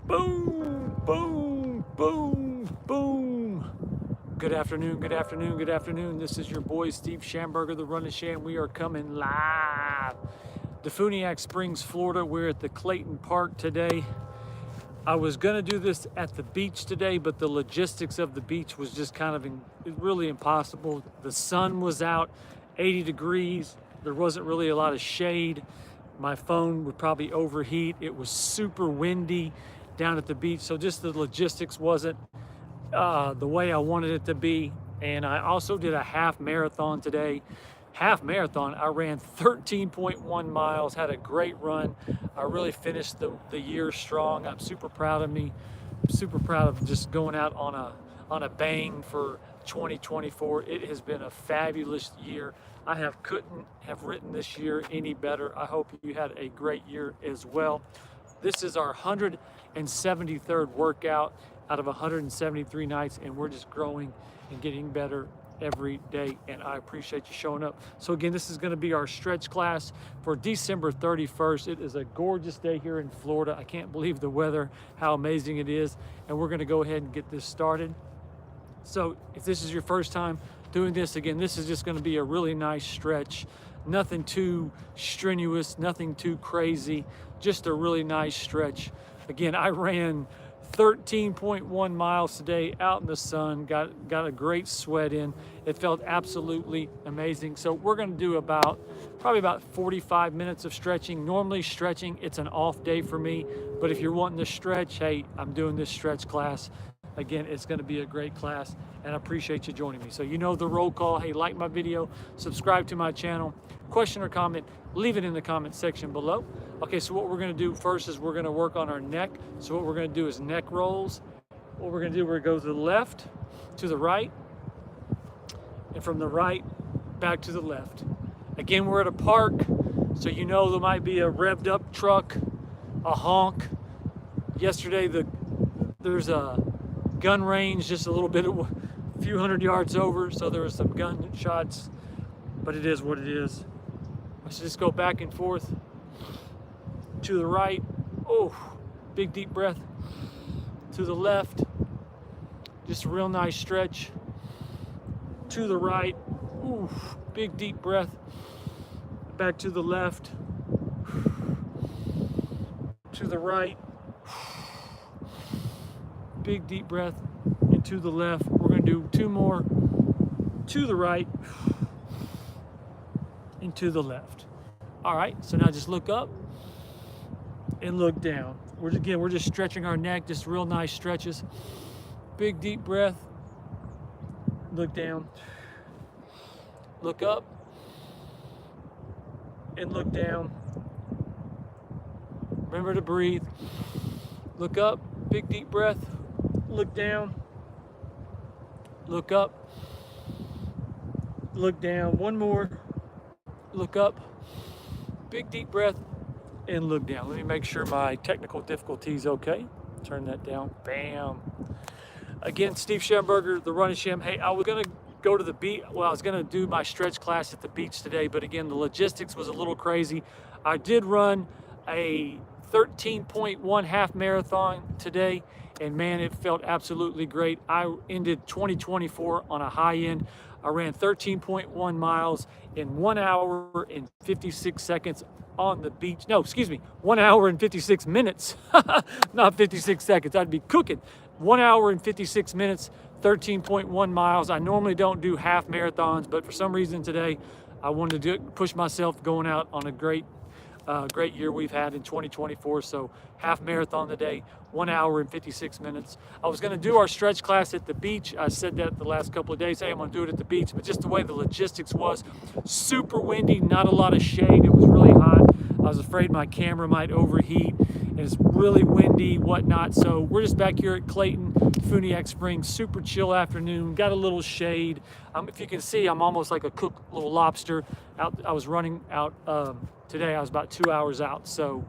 Boom, boom, boom, boom. Good afternoon, good afternoon, good afternoon. This is your boy Steve Schamberger, the Run and Sham. We are coming live. Defuniak Springs, Florida. We're at the Clayton Park today. I was gonna do this at the beach today, but the logistics of the beach was just kind of really impossible. The sun was out, 80 degrees. There wasn't really a lot of shade. My phone would probably overheat. It was super windy down at the beach, so just the logistics wasn't the way I wanted it to be. And I also did a half marathon today. Half marathon, I ran 13.1 miles, had a great run. I really finished the year strong. I'm super proud of me. I'm super proud of just going out on a bang for 2024. It has been a fabulous year. Couldn't have written this year any better. I hope you had a great year as well. This is our 173rd workout out of 173 nights, and we're just growing and getting better every day, and I appreciate you showing up. So again, this is going to be our stretch class for December 31st. It is a gorgeous day here in Florida. I can't believe the weather, how amazing it is, and we're going to go ahead and get this started. So if this is your first time doing this, again, this is just going to be a really nice stretch. Nothing too strenuous, nothing too crazy, just a really nice stretch. Again, I ran 13.1 miles today out in the sun, got a great sweat in. It felt absolutely amazing. So we're going to do probably about 45 minutes of stretching. Normally stretching, it's an off day for me, but if you're wanting to stretch, hey, I'm doing this stretch class. Again, it's going to be a great class, and I appreciate you joining me. So you know the roll call. Hey, like my video, subscribe to my channel, question or comment, leave it in the comment section below. Okay, so what we're going to do first is we're going to work on our neck. So what we're going to do is neck rolls. What we're going to do, we're going to go to the left, to the right, and from the right, back to the left. Again, we're at a park, so you know there might be a revved up truck, a honk. Yesterday, there's a gun range just a few hundred yards over, so there was some gun shots, but it is what it is. Let's just go back and forth to the right. Oh, big deep breath. To the left, just a real nice stretch. To the right, ooh, big deep breath. Back to the left. To the right, big deep breath, and to the left. We're going to do two more. To the right and to the left. All right, so now just look up and look down. We're just stretching our neck, just real nice stretches. Big deep breath. Look down. Look up and look down. Remember to breathe. Look up, big deep breath. Look down. Look up. Look down. One more. Look up. Big deep breath and look down. Let me make sure my technical difficulty is okay. Turn that down. Bam. Again, Steve Schamberger, the Run and Sham. Hey, I was gonna go to the beach. Well, I was gonna do my stretch class at the beach today, but again, the logistics was a little crazy. I did run a 13.1 half marathon today, and man, it felt absolutely great. I ended 2024 on a high end. I ran 13.1 miles in 1 hour and 56 seconds on the beach. No, excuse me, 1 hour and 56 minutes, not 56 seconds. I'd be cooking. 1 hour and 56 minutes, 13.1 miles. I normally don't do half marathons, but for some reason today, I wanted to push myself going out on a great year we've had in 2024. So half marathon today, 1 hour and 56 minutes. I was going to do our stretch class at the beach. I said that the last couple of days. Hey, I'm going to do it at the beach, but just the way the logistics was, super windy, not a lot of shade. It was really hot. I was afraid my camera might overheat. It's really windy, whatnot. So we're just back here at Clayton, Defuniak Springs. Super chill afternoon. Got a little shade. If you can see, I'm almost like a cooked little lobster. I was running out today. I was about 2 hours out. So,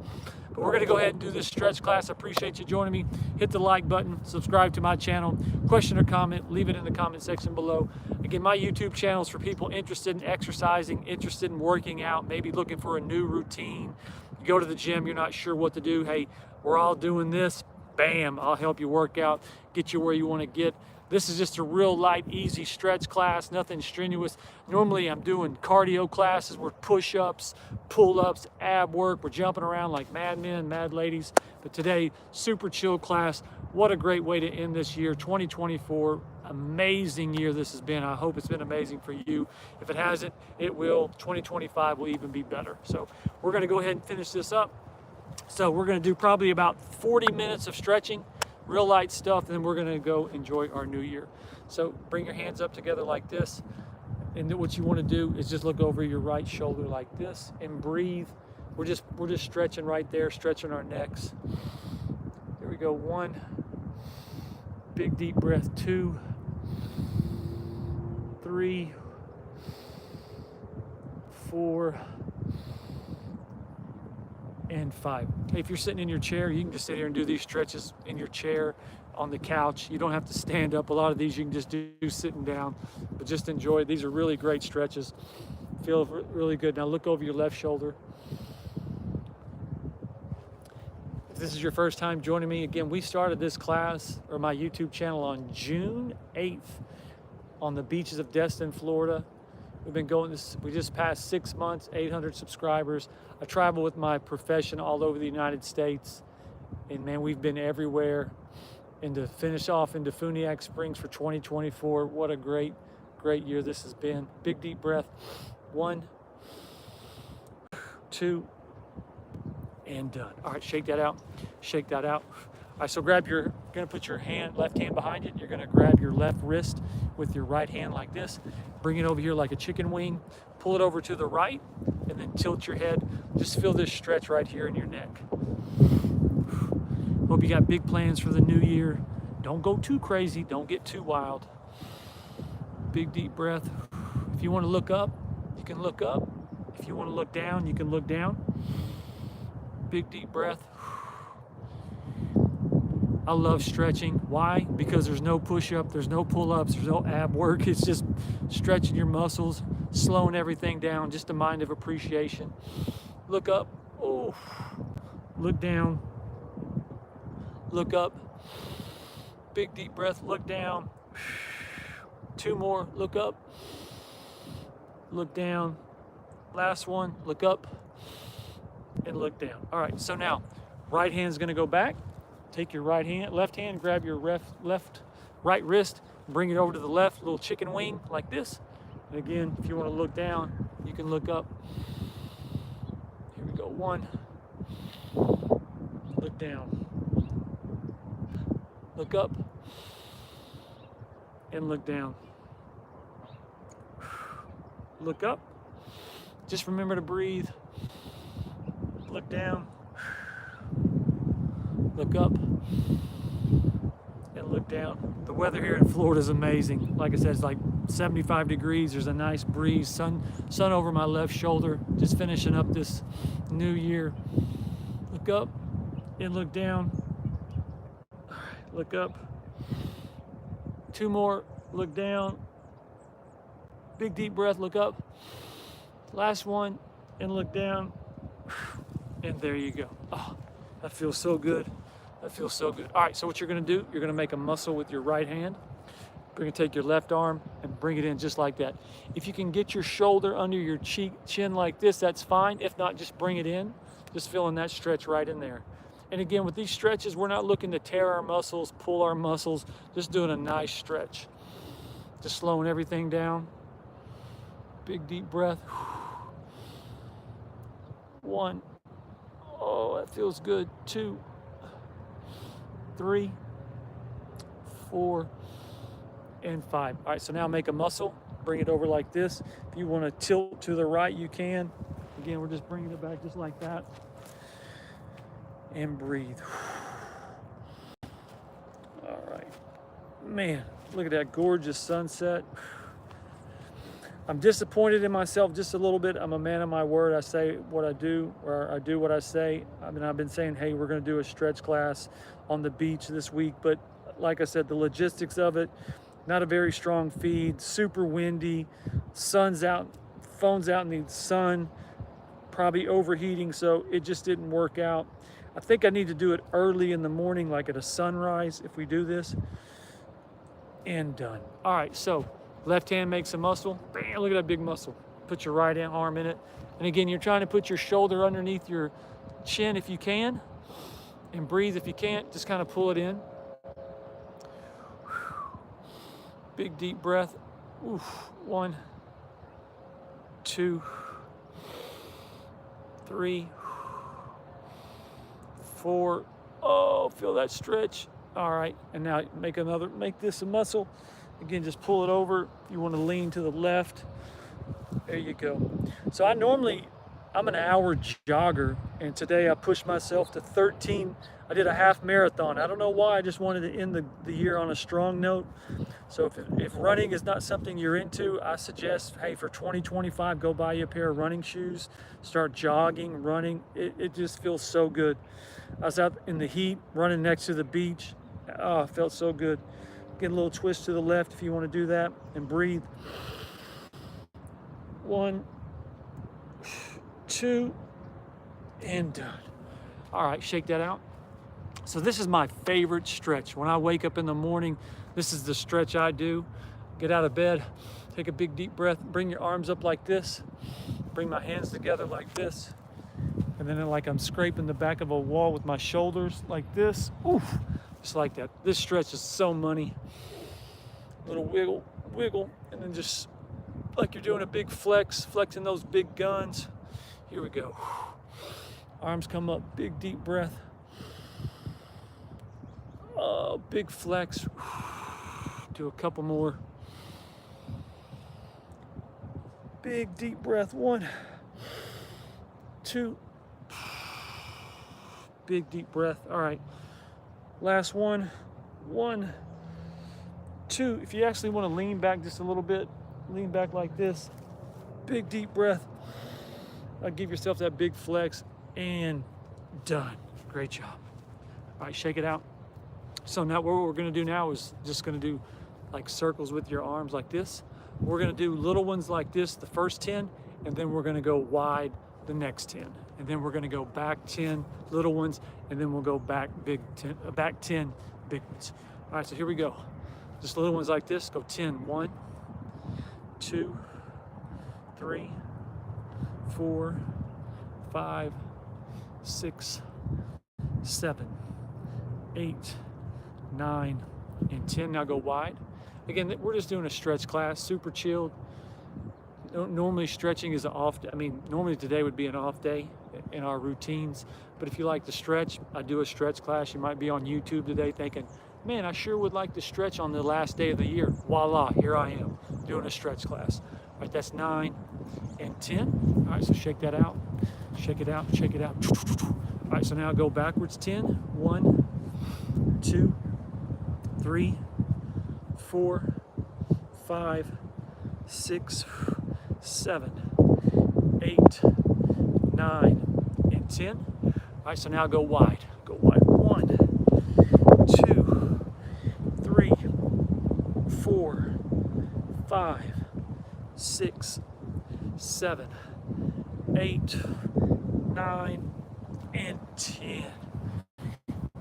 but we're gonna go ahead and do this stretch class. I appreciate you joining me. Hit the like button, subscribe to my channel. Question or comment, leave it in the comment section below. Again, my YouTube channel is for people interested in exercising, interested in working out, maybe looking for a new routine. You go to the gym, you're not sure what to do. Hey, we're all doing this. bam, I'll help you work out, get you where you want to get. This is just a real light, easy stretch class, nothing strenuous. Normally I'm doing cardio classes with push-ups, pull-ups, ab work. We're jumping around like mad men, mad ladies. But today, super chill class. What a great way to end this year, 2024. Amazing year this has been. I hope it's been amazing for you. If it hasn't, it will. 2025 will even be better. So we're gonna go ahead and finish this up. So we're gonna do probably about 40 minutes of stretching, real light stuff, and then we're gonna go enjoy our new year. So bring your hands up together like this. And then what you wanna do is just look over your right shoulder like this and breathe. We're just stretching right there, stretching our necks. Here we go, 1, big deep breath, 2, 3, 4, and 5. If you're sitting in your chair, you can just sit here and do these stretches in your chair, on the couch. You don't have to stand up. A lot of these you can just do sitting down, but just enjoy it. These are really great stretches. Feel really good. Now look over your left shoulder. If this is your first time joining me, again, we started this class, or my YouTube channel, on June 8th on the beaches of Destin, Florida. We've been going this, we just passed 6 months, 800 subscribers. I travel with my profession all over the United States. And man, we've been everywhere. And to finish off into Funiac Springs for 2024, what a great year this has been. Big deep breath. 1, 2, and done. All right, shake that out. Shake that out. All right, so you're gonna put your left hand behind it. You're gonna grab your left wrist with your right hand like this. Bring it over here like a chicken wing. Pull it over to the right, and then tilt your head. Just feel this stretch right here in your neck. Hope you got big plans for the new year. Don't go too crazy. Don't get too wild. Big deep breath. If you want to look up, you can look up. If you want to look down, you can look down. Big deep breath. I love stretching. Why? Because there's no push-up, there's no pull-ups, there's no ab work. It's just stretching your muscles, slowing everything down, just a mind of appreciation. Look up. Oh. Look down. Look up. Big deep breath. Look down. 2 more. Look up. Look down. Last one. Look up and look down. All right, so now right hand's going to go back. Take your left hand, grab your right wrist, bring it over to the left, little chicken wing like this. And again, if you want to look down, you can look up. Here we go. 1. Look down. Look up and look down. Look up. Just remember to breathe. Look down. Look up and look down. The weather here in Florida is amazing. Like I said, it's like 75 degrees. There's a nice breeze. Sun over my left shoulder. Just finishing up this new year. Look up and look down. Look up. 2 more. Look down. Big deep breath. Look up. Last one and look down. And there you go. Oh, that feels so good. That feels so good. All right, so what you're gonna do, you're gonna make a muscle with your right hand. You're gonna take your left arm and bring it in just like that. If you can get your shoulder under your chin like this, that's fine. If not, just bring it in. Just feeling that stretch right in there. And again, with these stretches, we're not looking to tear our muscles, pull our muscles, just doing a nice stretch. Just slowing everything down. Big deep breath. 1. Oh, that feels good. 2, 3, 4, and 5. All right, so now make a muscle. Bring it over like this. If you want to tilt to the right, you can. Again, we're just bringing it back just like that. And breathe. All right. Man, look at that gorgeous sunset. I'm disappointed in myself just a little bit. I'm a man of my word. I say what I do, or I do what I say. I mean, I've been saying, hey, we're going to do a stretch class on the beach this week. But like I said, the logistics of it, not a very strong feed, super windy, sun's out, phone's out in the sun, probably overheating. So it just didn't work out. I think I need to do it early in the morning, like at a sunrise, if we do this. And done. All right, so left hand makes a muscle. Bam, look at that big muscle. Put your right arm in it. And again, you're trying to put your shoulder underneath your chin if you can. And breathe. If you can't, just kind of pull it in. Big deep breath. Oof. 1, 2, 3, 4. Oh, feel that stretch. All right, and now make this a muscle. Again, just pull it over. You want to lean to the left. There you go. So I'm an hour jogger, and today I pushed myself to 13. I did a half marathon. I don't know why, I just wanted to end the year on a strong note. So if running is not something you're into, I suggest, hey, for 2025, go buy you a pair of running shoes, start jogging, running. It just feels so good. I was out in the heat, running next to the beach. Oh, it felt so good. Get a little twist to the left if you want to do that, and breathe. 1, 2, and done. All right, shake that out. So this is my favorite stretch. When I wake up in the morning, this is the stretch I do. Get out of bed, take a big deep breath, bring your arms up like this, bring my hands together like this, and then like I'm scraping the back of a wall with my shoulders like this. Oof, just like that. This stretch is so money. Little wiggle, wiggle, and then just like you're doing a big flex, flexing those big guns. Here we go. Arms come up, big deep breath. Oh, big flex. Do a couple more. Big deep breath. 1, 2. Big deep breath. All right. Last one. 1, 2. If you actually want to lean back just a little bit, lean back like this. Big deep breath. Give yourself that big flex, and done. Great job. All right, shake it out. So now what we're going to do now is just going to do like circles with your arms like this. We're going to do little ones like this the first 10, and then we're going to go wide the next 10, and then we're going to go back 10 little ones, and then we'll go back 10 big ones. All right, so here we go. Just little ones like this. Go 10. 1, 2, 3, 4, 5, 6, 7, 8, 9, and 10. Now go wide. Again, we're just doing a stretch class, super chilled. Normally stretching is an off day. I mean, normally today would be an off day in our routines. But if you like to stretch, I do a stretch class. You might be on YouTube today thinking, man, I sure would like to stretch on the last day of the year. Voila, here I am doing a stretch class. All right, that's 9 and 10. All right, so shake that out. Shake it out, shake it out. All right, so now go backwards 10. 1, 2, 3, 4, 5, 6, 7, 8, 9, and 10. All right, so now go wide. Go wide. 1, 2, 3, 4, 5, 6, 7, 8, 9, and 10.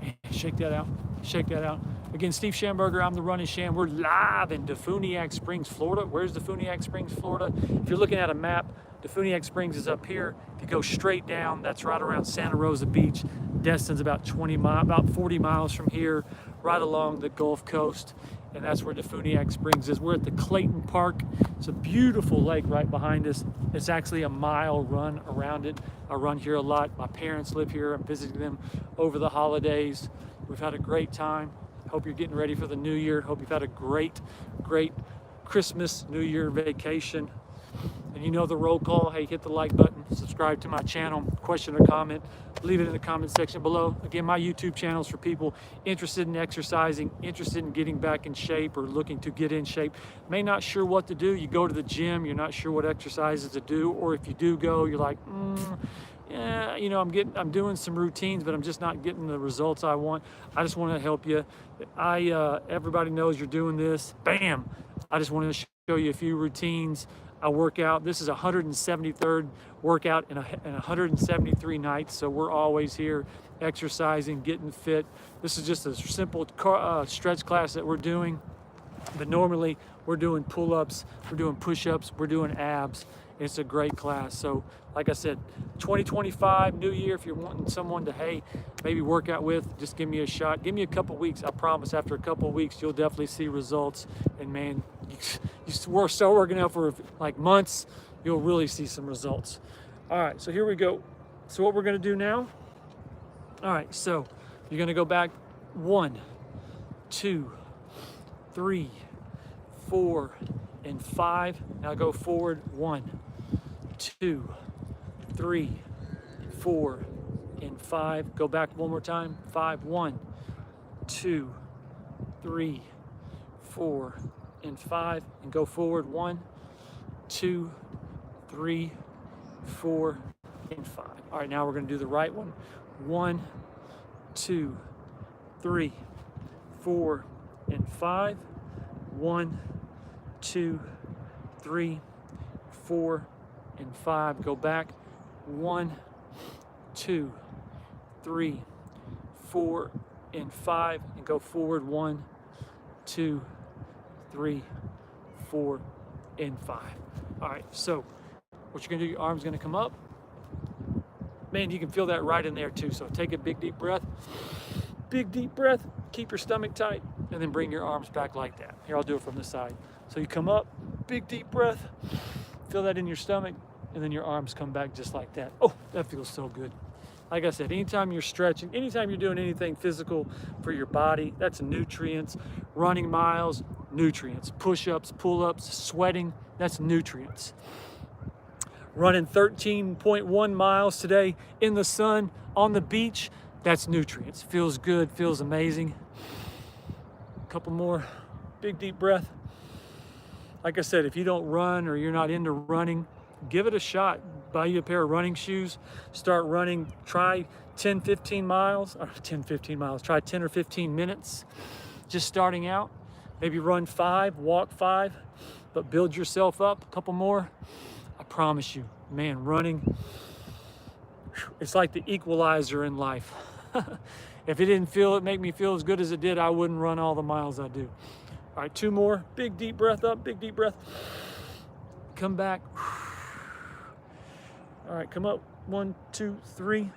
And shake that out. Shake that out. Again, Steve Schamberger, I'm the Running Sham. We're live in Defuniak Springs, Florida. Where's Defuniak Springs, Florida? If you're looking at a map, Defuniak Springs is up here. If you go straight down, that's right around Santa Rosa Beach. Destin's about 40 miles from here, right along the Gulf Coast. And that's where Defuniak Springs is. We're at the Clayton Park. It's a beautiful lake right behind us. It's actually a mile run around it. I run here a lot. My parents live here. I'm visiting them over the holidays. We've had a great time. Hope you're getting ready for the new year. Hope you've had a great Christmas, New Year vacation. And you know the roll call. Hey, hit the like button, subscribe to my channel, question or comment, leave it in the comment section below. Again, my YouTube channel is for people interested in exercising, interested in getting back in shape or looking to get in shape. May not sure what to do. You go to the gym, you're not sure what exercises to do, or if you do go, you're like, yeah, you know, I'm doing some routines, but I'm just not getting the results I want. I just want to help you. Everybody knows you're doing this. Bam! I just wanted to show you a few routines. I work out. This is 173rd workout in 173 nights, so we're always here exercising, getting fit. This is just a simple stretch class that we're doing. But normally we're doing pull-ups, we're doing push-ups, we're doing abs. It's a great class. So like I said, 2025, new year, if you're wanting someone to, hey, maybe work out with, just give me a shot. Give me a couple weeks. I promise after a couple of weeks, you'll definitely see results. And man, you start working out for like months, you'll really see some results. All right, so here we go. So what we're gonna do now, all right, so you're gonna go back 1, 2, 3, 4, and 5. Now go forward 1, 2, 3, 4, and 5. Go back one more time. 5, 1, 2, 3, 4, and 5. And go forward 1, 2, 3, 4, and 5. All right, now we're going to do the right one. 1, 2, 3, 4, and 5. 1, 2, 3, 4, and 5. Go back. 1, 2, 3, 4, and 5. And go forward. 1, 2, 3, 4, and 5. All right, so what you're gonna do, your arm's gonna come up. Man, you can feel that right in there too. So take a big deep breath. Big deep breath. Keep your stomach tight, and then bring your arms back like that. Here, I'll do it from the side. So you come up, big deep breath. Feel that in your stomach, and then your arms come back just like that. Oh, that feels so good. Like I said, anytime you're stretching, anytime you're doing anything physical for your body, that's nutrients. Running miles, nutrients. Push-ups, pull-ups, sweating, that's nutrients. Running 13.1 miles today in the sun, on the beach, that's nutrients. Feels good, feels amazing. A couple more, big deep breath. Like I said, if you don't run or you're not into running, give it a shot. Buy you a pair of running shoes, start running, try 10, 15 miles, or 10, 15 miles, try 10 or 15 minutes, just starting out. Maybe run 5, walk 5, but build yourself up a couple more. I promise you, man, running, it's like the equalizer in life. If it didn't make me feel as good as it did, I wouldn't run all the miles I do. All right, 2 more, big deep breath up, big deep breath. Come back. All right, come up, 1, 2, 3,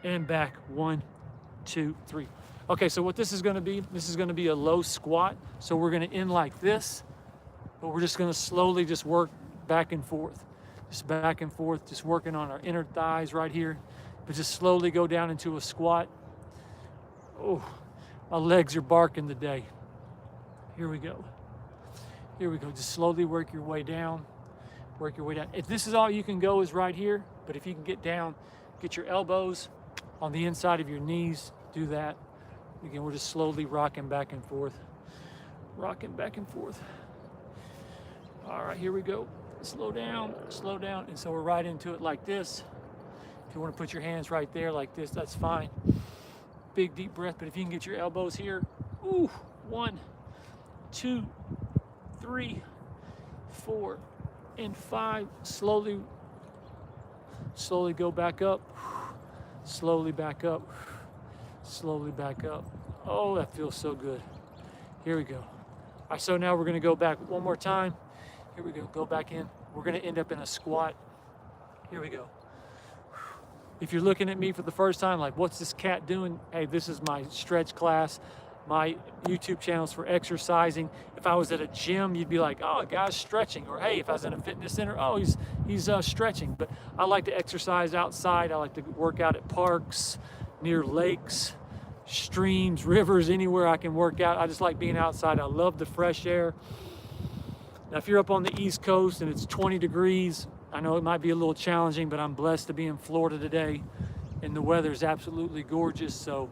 and back, 1, 2, 3. Okay, so what this is gonna be a low squat. So we're gonna end like this, but we're just gonna slowly just work back and forth. Just back and forth, just working on our inner thighs right here, but just slowly go down into a squat. Oh, my legs are barking today. Here we go. Here we go, just slowly work your way down. Work your way down. If this is all you can go is right here, but if you can get down, get your elbows on the inside of your knees, do that. Again, we're just slowly rocking back and forth. Rocking back and forth. All right, here we go. Slow down, and so we're right into it like this. If you want to put your hands right there like this, that's fine. Big deep breath, but if you can get your elbows here, ooh, 1, 2, 3, 4, and 5. Slowly go back up. Slowly back up. Slowly back up. Oh, that feels so good. Here we go. All right, so now we're gonna go back one more time. Here we go, go back in. We're gonna end up in a squat. Here we go. If you're looking at me for the first time, like, what's this cat doing? Hey, this is my stretch class. My YouTube channel's for exercising. If I was at a gym, you'd be like, oh, a guy's stretching. Or hey, if I was in a fitness center, oh, he's stretching. But I like to exercise outside. I like to work out at parks, near lakes, streams, rivers, anywhere I can work out. I just like being outside. I love the fresh air. Now, if you're up on the East Coast and it's 20 degrees, I know it might be a little challenging, but I'm blessed to be in Florida today, and the weather is absolutely gorgeous. So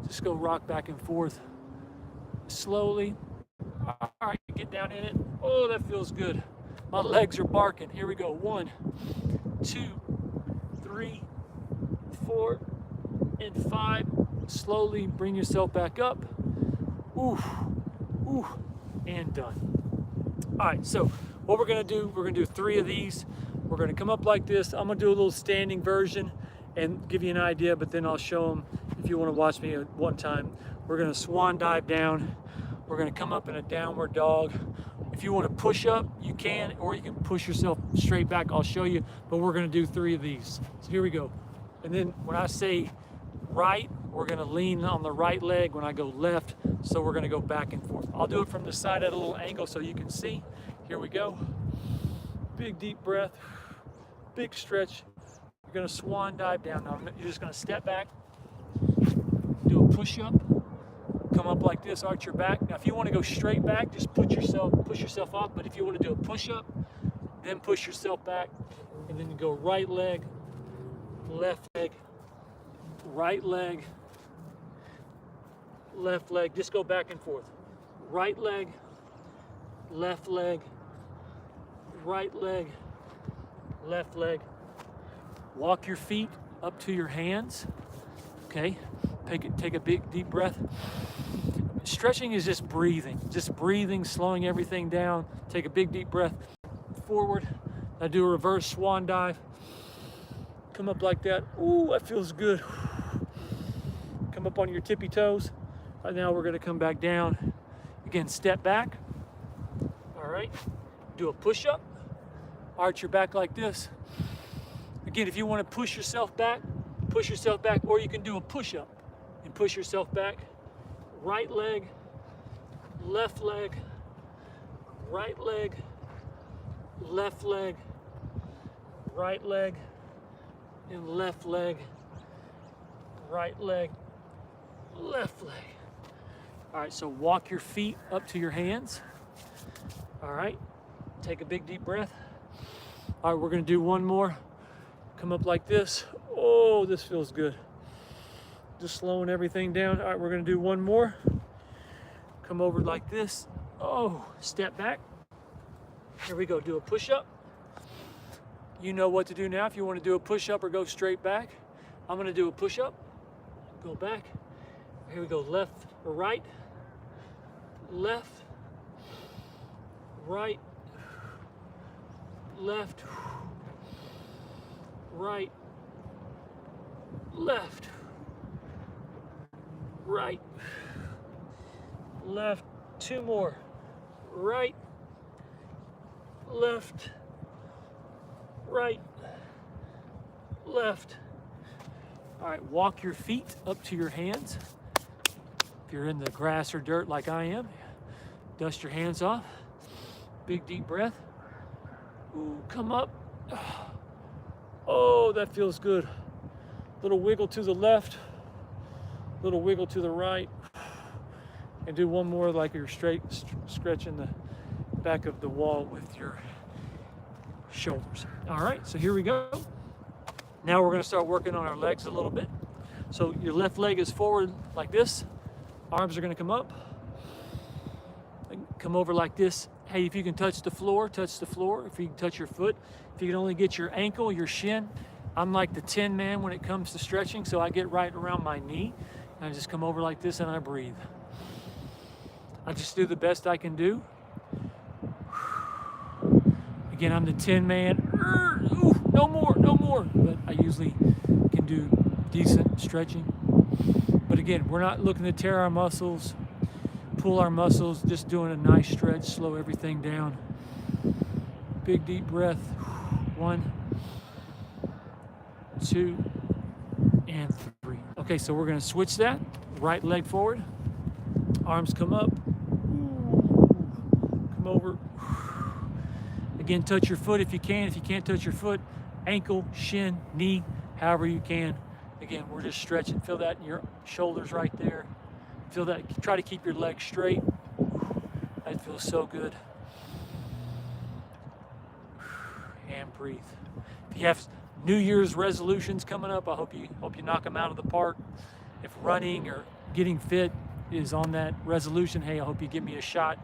just go rock back and forth slowly. All right, get down in it. Oh, that feels good. My legs are barking. Here we go. 1, 2, 3, 4, and 5. Slowly bring yourself back up. Ooh, ooh, and done. All right, so what we're gonna do 3 of these. We're gonna come up like this. I'm gonna do a little standing version, and give you an idea, but then I'll show them if you want to watch me at one time. We're going to swan dive down. We're going to come up in a downward dog. If you want to push up, you can, or you can push yourself straight back. I'll show you, but we're going to do 3 of these. So here we go. And then when I say right, we're going to lean on the right leg. When I go left, so we're going to go back and forth. I'll do it from the side at a little angle so you can see. Here we go. Big deep breath, big stretch. You're going to swan dive down. Now you're just going to step back, do a push up, come up like this, arch your back. Now if you want to go straight back, just push yourself off. But if you want to do a push up, then push yourself back, and then you go right leg, left leg, right leg, left leg. Just go back and forth. Right leg, left leg, right leg, left leg. Walk your feet up to your hands. Okay, take a big deep breath. Stretching is just breathing, slowing everything down. Take a big deep breath forward. Now do a reverse swan dive. Come up like that. Ooh, that feels good. Come up on your tippy toes. Right now we're gonna come back down. Again, step back. All right, do a push up. Arch your back like this. Again, if you want to push yourself back, or you can do a push up and push yourself back. Right leg, left leg, right leg, left leg, right leg, and left leg, right leg, left leg. All right, so walk your feet up to your hands. All right, take a big deep breath. All right, we're gonna do one more. Come up like this. Oh, this feels good. Just slowing everything down. All right, we're gonna do one more. Come over like this. Oh, step back. Here we go, do a push up. You know what to do now. If you wanna do a push up or go straight back, I'm gonna do a push up, go back. Here we go, left or right, left, right, left, right, left, right, left, 2 more, right, left, right, left. All right, walk your feet up to your hands. If you're in the grass or dirt like I am, dust your hands off. Big deep breath. Ooh, come up. Oh, that feels good. Little wiggle to the left, little wiggle to the right. And do one more like you're straight, stretching the back of the wall with your shoulders. All right, so here we go. Now we're gonna start working on our legs a little bit. So your left leg is forward like this. Arms are gonna come up. Come over like this. Hey, if you can touch the floor, touch the floor. If you can touch your foot, if you can only get your ankle, your shin. I'm like the Tin Man when it comes to stretching, so I get right around my knee. And I just come over like this and I breathe. I just do the best I can do. Again, I'm the Tin Man. Ooh, no more. But I usually can do decent stretching. But again, we're not looking to tear our muscles, pull our muscles, just doing a nice stretch, slow everything down. Big deep breath. 1, 2, and 3. Okay, so we're gonna switch that. Right leg forward, arms come up, come over. Again, touch your foot if you can. If you can't touch your foot, ankle, shin, knee, however you can. Again, we're just stretching. Feel that in your shoulders right there. Feel that. Try to keep your legs straight. That feels so good. And breathe. If you have New Year's resolutions coming up, I hope you knock them out of the park. If running or getting fit is on that resolution, hey, I hope you give me a shot.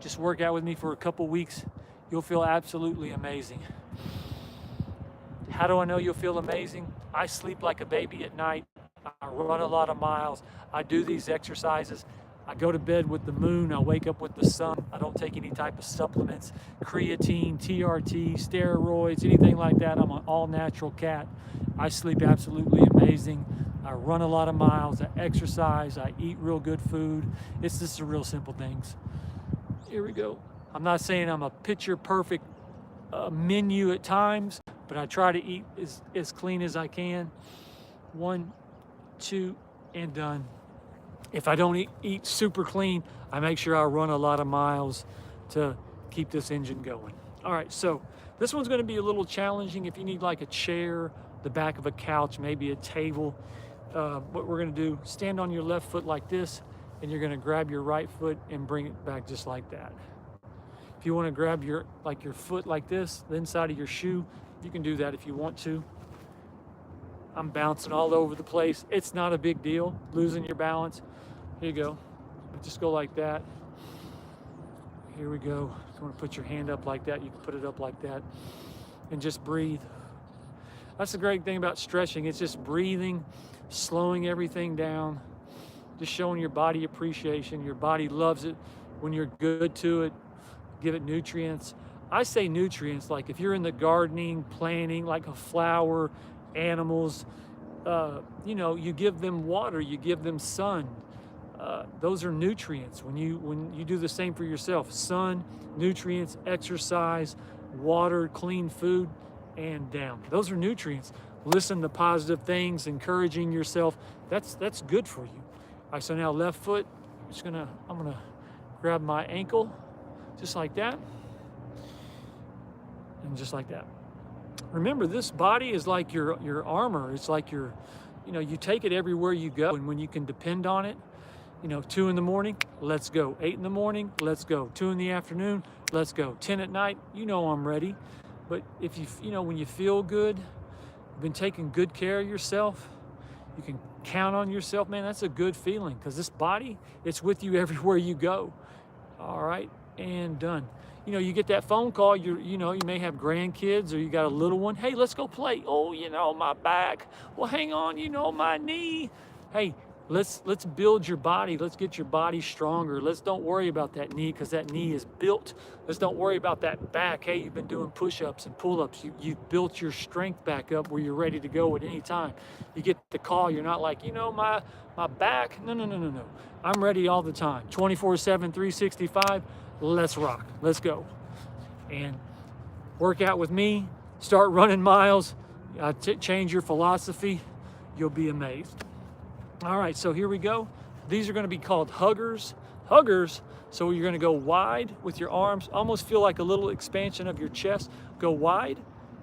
Just work out with me for a couple weeks. You'll feel absolutely amazing. How do I know you'll feel amazing? I sleep like a baby at night. I run a lot of miles. I do these exercises. I go to bed with the moon. I wake up with the sun. I don't take any type of supplements, creatine, TRT, steroids, anything like that. I'm an all natural cat. I sleep absolutely amazing. I run a lot of miles. I exercise. I eat real good food. It's just the real simple things. Here we go. I'm not saying I'm a picture perfect menu at times, but I try to eat as clean as I can. 1, 2, and done. If I don't eat super clean, I make sure I run a lot of miles to keep this engine going. All right, so this one's going to be a little challenging. If you need like a chair, the back of a couch, maybe a table, what we're going to do, stand on your left foot like this, and you're going to grab your right foot and bring it back just like that. If you want to grab your foot like this, the inside of your shoe, you can do that if you want to. I'm bouncing all over the place. It's not a big deal, losing your balance. Here you go. Just go like that. Here we go. If you want to put your hand up like that, you can put it up like that. And just breathe. That's the great thing about stretching. It's just breathing, slowing everything down, just showing your body appreciation. Your body loves it when you're good to it. Give it nutrients. I say nutrients, like if you're in the gardening, planting, like a flower, animals, you give them water, you give them sun. Those are nutrients. When you do the same for yourself, sun, nutrients, exercise, water, clean food, and down. Those are nutrients. Listen to positive things, encouraging yourself. That's good for you. All right, so now left foot, I'm gonna grab my ankle, just like that, and just like that. Remember, this body is like your armor. It's like you take it everywhere you go, and when you can depend on it, 2 in the morning, let's go. 8 in the morning, let's go. 2 in the afternoon, let's go. 10 at night, I'm ready. But if when you feel good, you've been taking good care of yourself, you can count on yourself, man, that's a good feeling, because this body, it's with you everywhere you go. All right, and done. You get that phone call, you may have grandkids or you got a little one. Hey, let's go play. Oh, my back. Well, hang on, my knee. Hey, let's build your body. Let's get your body stronger. Let's don't worry about that knee, because that knee is built. Let's don't worry about that back. Hey, you've been doing push-ups and pull-ups. You've built your strength back up where you're ready to go at any time. You get the call, you're not like, my back. No. I'm ready all the time. 24/7, 365. Let's rock. Let's go. And work out with me. Start running miles. Change your philosophy. You'll be amazed. All right, so here we go. These are going to be called huggers. Huggers, so you're going to go wide with your arms. Almost feel like a little expansion of your chest. Go wide,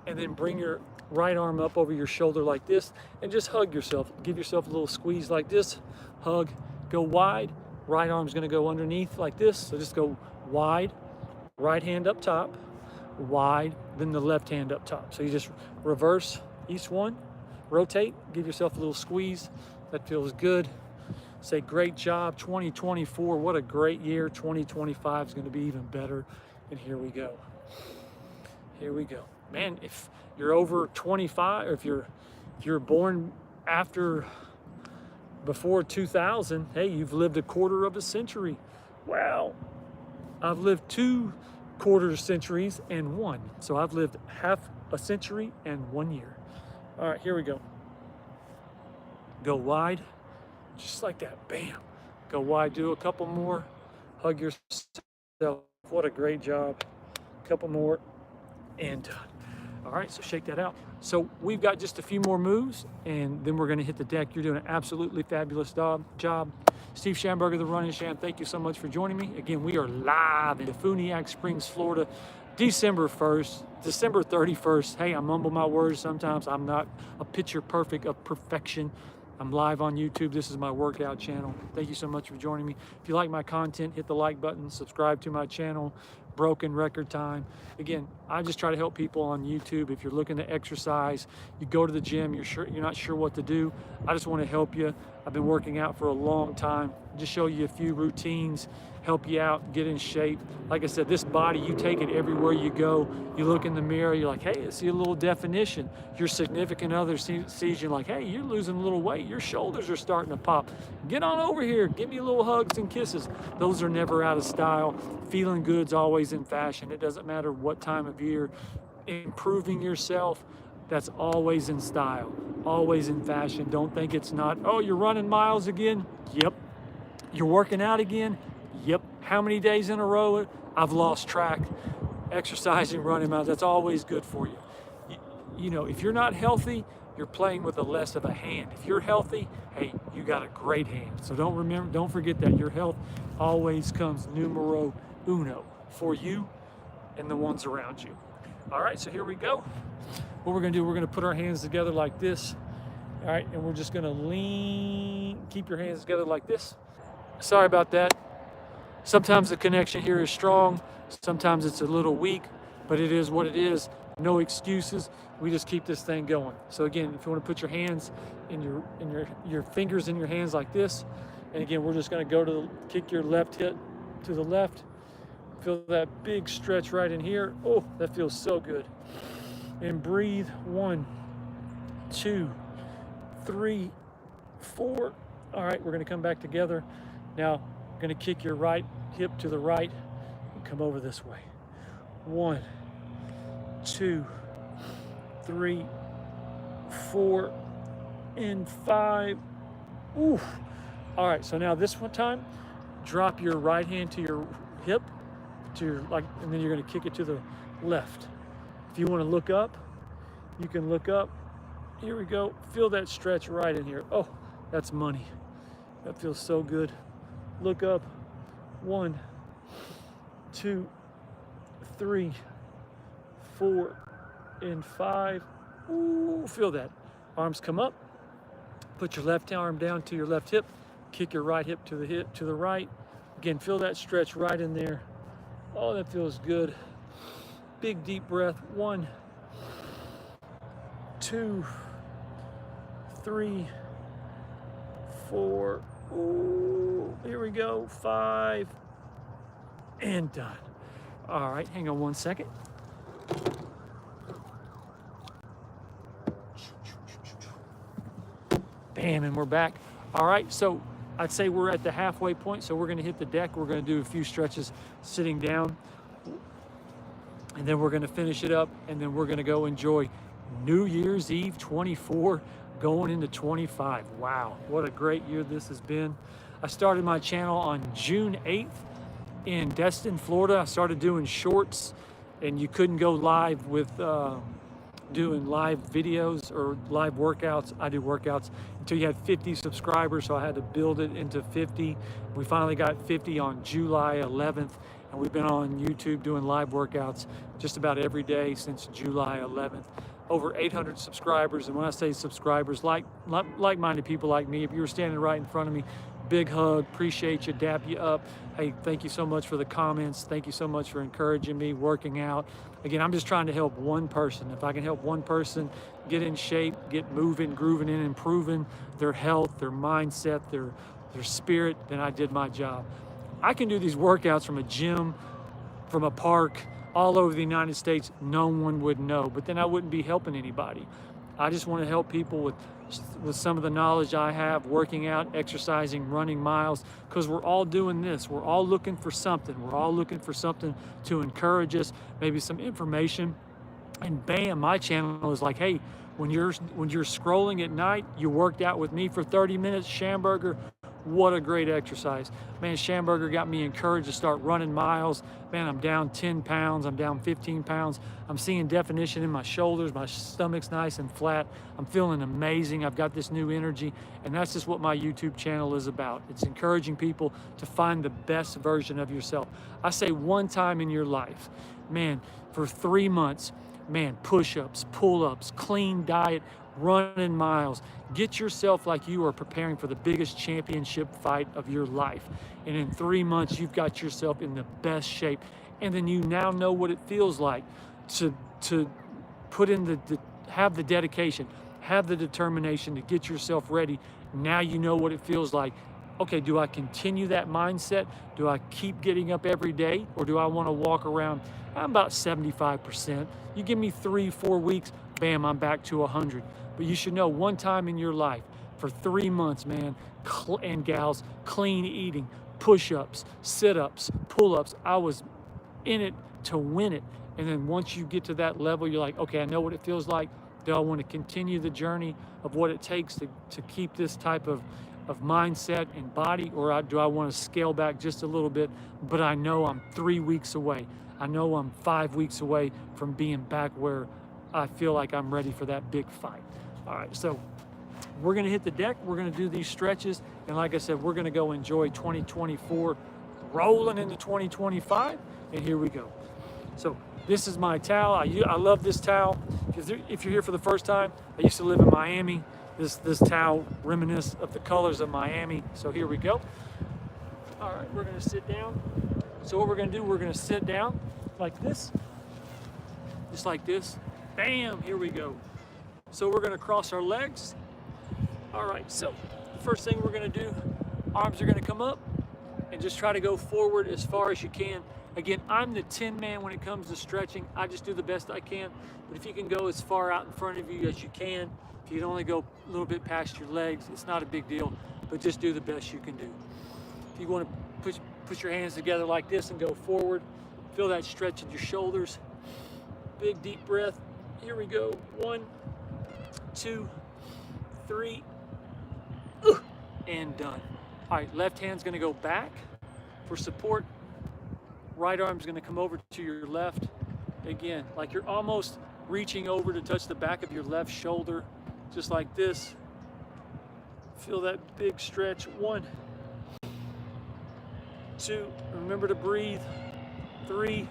and then bring your right arm up over your shoulder like this, and just hug yourself. Give yourself a little squeeze like this. Hug. Go wide. Right arm's going to go underneath like this. So just go wide, right hand up top, wide, then the left hand up top. So you just reverse each one, rotate, give yourself a little squeeze. That feels good. Say, great job, 2024. What a great year. 2025 is going to be even better. And here we go. Here we go. Man, if you're over 25, or if you're born before 2000, hey, you've lived a quarter of a century. Wow. I've lived 2 quarter centuries and 1. So I've lived half a century and 1 year. All right, here we go. Go wide, just like that. Bam. Go wide. Do a couple more. Hug yourself. What a great job. A couple more, and done. All right, so shake that out. So we've got just a few more moves, and then we're going to hit the deck. You're doing an absolutely fabulous job. Steve Schamberger, the Running Sham, thank you so much for joining me. Again, we are live in Funiac Springs, Florida, December 1st, December 31st. Hey, I mumble my words sometimes. I'm not a picture perfect of perfection. I'm live on YouTube. This is my workout channel. Thank you so much for joining me. If you like my content, hit the like button, subscribe to my channel, broken record time. Again, I just try to help people on YouTube. If you're looking to exercise, you go to the gym, you're not sure what to do, I just want to help you. I've been working out for a long time. Just show you a few routines, help you out, get in shape. Like I said, this body, you take it everywhere you go. You look in the mirror, you're like, hey, I see a little definition. Your significant other sees you like, hey, you're losing a little weight. Your shoulders are starting to pop. Get on over here. Give me little hugs and kisses. Those are never out of style. Feeling good's always in fashion. It doesn't matter what time of year. Improving yourself, that's always in style, always in fashion. Don't think it's not. Oh, you're running miles again? Yep. You're working out again? Yep. How many days in a row? I've lost track. Exercising, running miles, that's always good for you. You know, if you're not healthy, you're playing with a less of a hand. If you're healthy, hey, you got a great hand. So don't forget that your health always comes numero uno for you and the ones around you. All right, so here we go. What we're gonna do, we're gonna put our hands together like this. All right, and we're just gonna lean, keep your hands together like this. Sorry about that. Sometimes the connection here is strong, sometimes it's a little weak, but it is what it is. No excuses. We just keep this thing going. So again, if you want to put your hands in your fingers in your hands like this, and again, we're just going to go to kick your left hip to the left. Feel that big stretch right in here. Oh, that feels so good. And breathe. 1, 2, 3, 4. All right, we're going to come back together. Now, we're going to kick your right hip to the right and come over this way. 1, 2, 3, 4, and 5. Oof. All right, so now this one time, drop your right hand to your hip, and then you're gonna kick it to the left. If you wanna look up, you can look up. Here we go, feel that stretch right in here. Oh, that's money. That feels so good. Look up. 1, 2, 3, 4, and 5. Ooh, feel that. Arms come up. Put your left arm down to your left hip. Kick your right hip to the right. Again, feel that stretch right in there. Oh, that feels good. Big deep breath. 1, 2, 3, 4. Ooh, here we go. 5, and done. All right, hang on 1 second. Bam, and we're back. All right, so I'd say we're at the halfway point, so we're gonna hit the deck. We're gonna do a few stretches sitting down, and then we're gonna finish it up, and then we're gonna go enjoy New Year's Eve 24, going into 25. Wow, what a great year this has been. I started my channel on June 8th in Destin, Florida. I started doing shorts, and you couldn't go live with doing live videos or live workouts. I do workouts until you had 50 subscribers, so I had to build it into 50. We finally got 50 on July 11th, and we've been on YouTube doing live workouts just about every day since July 11th. Over 800 subscribers, and when I say subscribers, like-minded people like me, if you were standing right in front of me, big hug, appreciate you, dap you up. Hey, thank you so much for the comments. Thank you so much for encouraging me, working out. Again, I'm just trying to help one person. If I can help one person get in shape, get moving, grooving in, improving their health, their mindset, their spirit, then I did my job. I can do these workouts from a gym, from a park, all over the United States. No one would know, but then I wouldn't be helping anybody. I just want to help people with some of the knowledge I have, working out, exercising, running miles, because we're all doing this. We're all looking for something. We're all looking for something to encourage us, maybe some information. And bam, my channel is like, hey, when you're scrolling at night, you worked out with me for 30 minutes, Schamberger. What a great exercise. Man, Schamberger got me encouraged to start running miles. Man, I'm down 10 pounds. I'm down 15 pounds. I'm seeing definition in my shoulders. My stomach's nice and flat. I'm feeling amazing. I've got this new energy. And that's just what my YouTube channel is about. It's encouraging people to find the best version of yourself. I say one time in your life, man, for 3 months, man, push-ups, pull-ups, clean diet, running miles. Get yourself like you are preparing for the biggest championship fight of your life. And in 3 months, you've got yourself in the best shape. And then you now know what it feels like to put in have the dedication, have the determination to get yourself ready. Now you know what it feels like. Okay, do I continue that mindset? Do I keep getting up every day? Or do I want to walk around? I'm about 75%. You give me 3-4 weeks, bam, I'm back to 100. But you should know one time in your life, for 3 months, man, and gals, clean eating, push-ups, sit-ups, pull-ups. I was in it to win it. And then once you get to that level, you're like, okay, I know what it feels like. Do I want to continue the journey of what it takes to keep this type of mindset and body, or do I want to scale back just a little bit? But I know I'm 3 weeks away. I know I'm 5 weeks away from being back where I feel like I'm ready for that big fight. All right, so we're going to hit the deck. We're going to do these stretches. And like I said, we're going to go enjoy 2024, rolling into 2025. And here we go. So this is my towel. I love this towel. If you're here for the first time, I used to live in Miami. This towel reminisces of the colors of Miami. So here we go. All right, we're going to sit down. So what we're going to do, we're going to sit down like this, just like this. Bam, here we go. So we're going to cross our legs. All right, so the first thing we're going to do, arms are going to come up and just try to go forward as far as you can. Again, I'm the tin man when it comes to stretching. I just do the best I can. But if you can go as far out in front of you as you can, if you can only go a little bit past your legs, it's not a big deal, but just do the best you can do. If you want to push your hands together like this and go forward, feel that stretch in your shoulders. Big deep breath. Here we go. 1, 2, 3, and done. All right, left hand's going to go back for support. Right arm's going to come over to your left. Again, like you're almost reaching over to touch the back of your left shoulder, just like this. Feel that big stretch. 1, 2, remember to breathe. 3,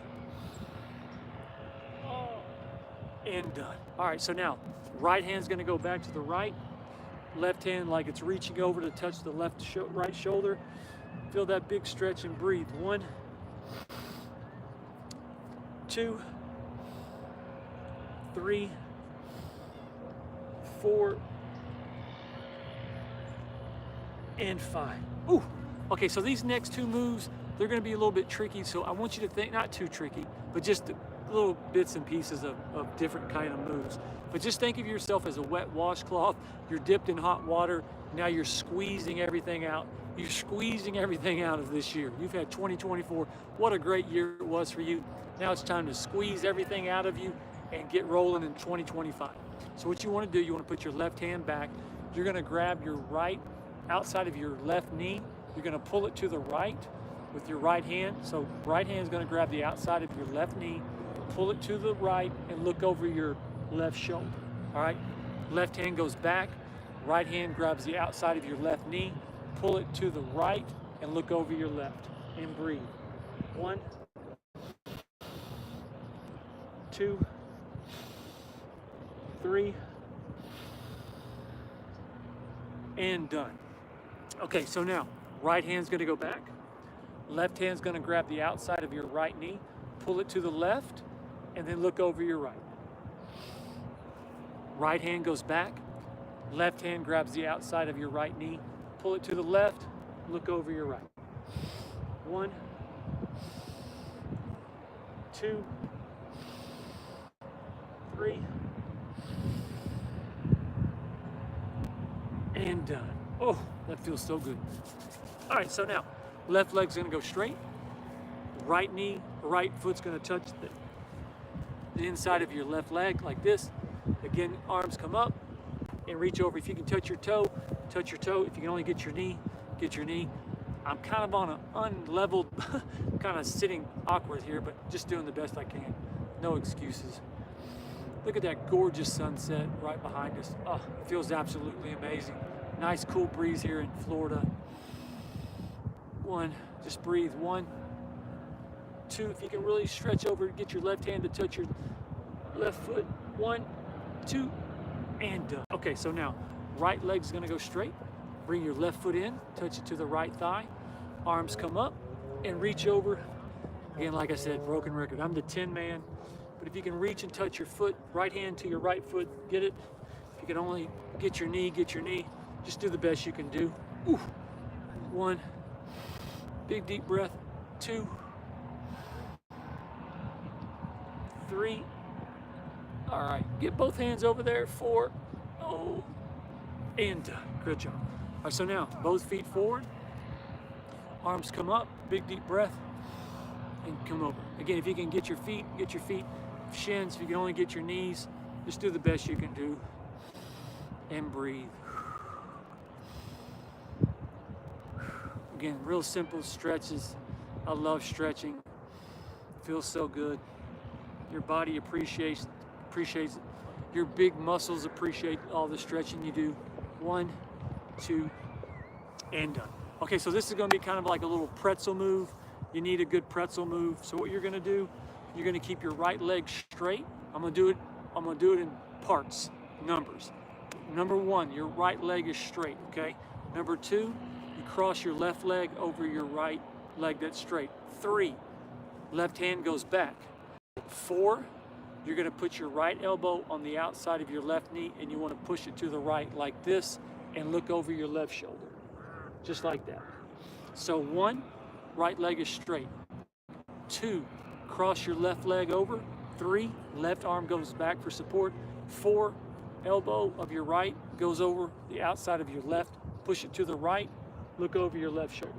and done. All right, so now right hand's going to go back to the right. Left hand like it's reaching over to touch the right shoulder. Feel that big stretch and breathe. 1, 2, 3, 4, and 5. Ooh. Okay, so these next 2 moves, they're going to be a little bit tricky. So I want you to think, not too tricky, but just little bits and pieces of different kind of moves. But just think of yourself as a wet washcloth. You're dipped in hot water. Now you're squeezing everything out. You're squeezing everything out of this year. You've had 2024. What a great year it was for you. Now it's time to squeeze everything out of you and get rolling in 2025. So what you want to do, you want to put your left hand back. You're going to grab your right outside of your left knee. You're going to pull it to the right with your right hand. So right hand is going to grab the outside of your left knee, pull it to the right, and look over your left shoulder. All right? Left hand goes back. Right hand grabs the outside of your left knee, pull it to the right, and look over your left. And breathe. 1, 2, 3, and done. Okay, so now, right hand's going to go back. Left hand's going to grab the outside of your right knee, pull it to the left, and then look over your right. Right hand goes back. Left hand grabs the outside of your right knee, pull it to the left, look over your right. 1, 2, 3, and done. Oh, that feels so good. All right, so now, left leg's gonna go straight. Right knee, right foot's gonna touch the inside of your left leg like this. Again, arms come up and reach over. If you can touch your toe, touch your toe. If you can only get your knee, get your knee. I'm kind of on an unleveled, kind of sitting awkward here, but just doing the best I can. No excuses. Look at that gorgeous sunset right behind us. Oh, it feels absolutely amazing. Nice cool breeze here in Florida. 1, just breathe. 1, 2, if you can really stretch over, get your left hand to touch your left foot, 1, 2, and done. Okay, so now right leg's gonna go straight. Bring your left foot in, touch it to the right thigh. Arms come up and reach over. Again, like I said, broken record. I'm the 10 man, but if you can reach and touch your foot, right hand to your right foot, get it. If you can only get your knee, get your knee. Just do the best you can do. Ooh. 1, big deep breath. 2, 3. All right, get both hands over there. 4, oh, and done. Good job. All right, so now both feet forward, arms come up, big deep breath, and come over. Again, if you can get your feet, shins. If you can only get your knees, just do the best you can do, and breathe. Again, real simple stretches. I love stretching. Feels so good. Your body appreciates it. Your big muscles appreciate all the stretching you do. 1, 2, and done. Okay, so this is gonna be kind of like a little pretzel move. You need a good pretzel move. So what you're gonna do, you're gonna keep your right leg straight. I'm gonna do it in parts, numbers. Number 1, your right leg is straight, okay? Number 2, you cross your left leg over your right leg that's straight. 3, left hand goes back. 4, you're gonna put your right elbow on the outside of your left knee and you wanna push it to the right like this and look over your left shoulder, just like that. So 1, right leg is straight. 2, cross your left leg over. 3, left arm goes back for support. 4, elbow of your right goes over the outside of your left. Push it to the right, look over your left shoulder,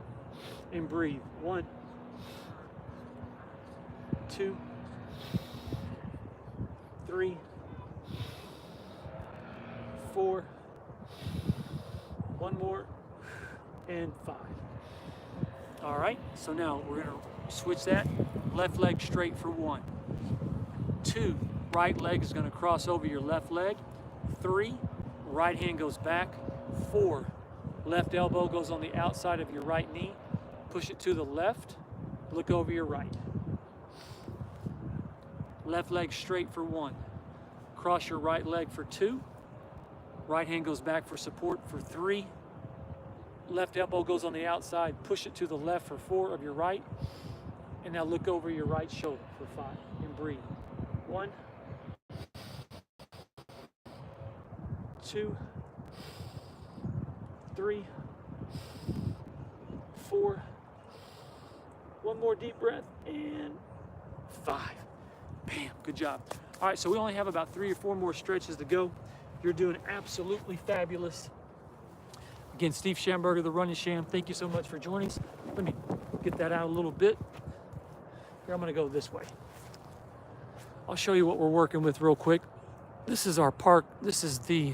and breathe. 1, 2, 3, 4, 1 more, and 5. All right, so now we're gonna switch that. Left leg straight for 1. 2, right leg is gonna cross over your left leg. 3, right hand goes back. 4, left elbow goes on the outside of your right knee. Push it to the left, look over your right. Left leg straight for 1. Cross your right leg for 2. Right hand goes back for support for 3. Left elbow goes on the outside, push it to the left for 4 of your right. And now look over your right shoulder for 5 and breathe. 1, 2, 3, 4. 1 more deep breath and 5. Bam, good job. All right, so we only have about 3 or 4 more stretches to go. You're doing absolutely fabulous. Again, Steve Schamberger, the Running Sham, thank you so much for joining us. Let me get that out a little bit. Here, I'm gonna go this way. I'll show you what we're working with real quick. This is our park. This is the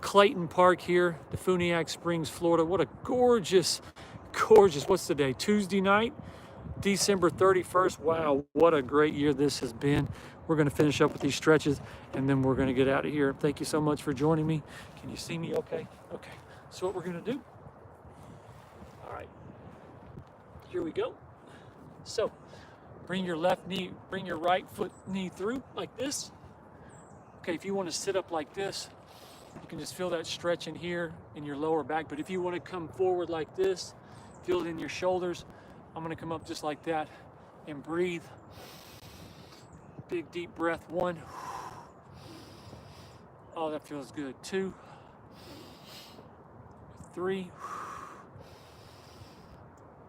Clayton Park here, Defuniak Springs, Florida. What a gorgeous, what's the day? Tuesday night, December 31st. Wow, what a great year this has been. We're gonna finish up with these stretches and then we're gonna get out of here. Thank you so much for joining me. Can you see me okay? Okay, so what we're gonna do, all right, here we go. So, bring your left knee, bring your right foot knee through like this. Okay, if you wanna sit up like this, you can just feel that stretch in here in your lower back. But if you wanna come forward like this, feel it in your shoulders. I'm gonna come up just like that and breathe. Big deep breath. 1. Oh, that feels good. 2, 3,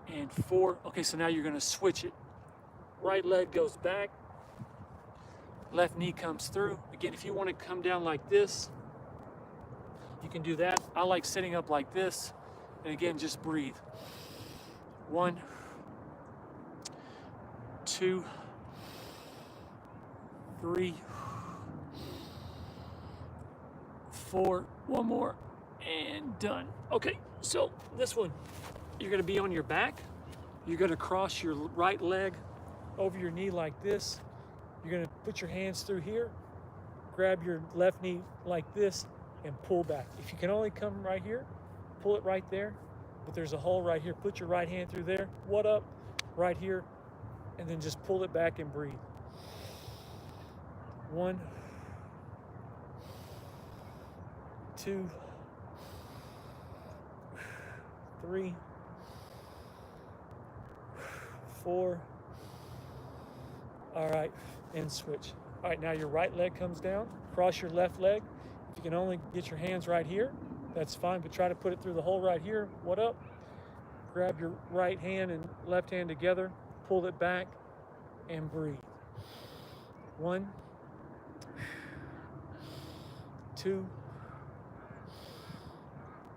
and 4. Okay, so now you're gonna switch it. Right leg goes back, left knee comes through. Again, if you wanna come down like this, you can do that. I like sitting up like this. And again, just breathe. 1, 2, 3, 4. 1 more, and done. Okay, so this one, you're gonna be on your back. You're gonna cross your right leg over your knee like this. You're gonna put your hands through here, grab your left knee like this, and pull back. If you can only come right here, pull it right there, but there's a hole right here. Put your right hand through there, what up, right here, and then just pull it back and breathe. 1, 2, 3, 4. All right, and switch. All right, now your right leg comes down, cross your left leg. If you can only get your hands right here, that's fine, but try to put it through the hole right here. What up? Grab your right hand and left hand together, pull it back, and breathe. 1, 2,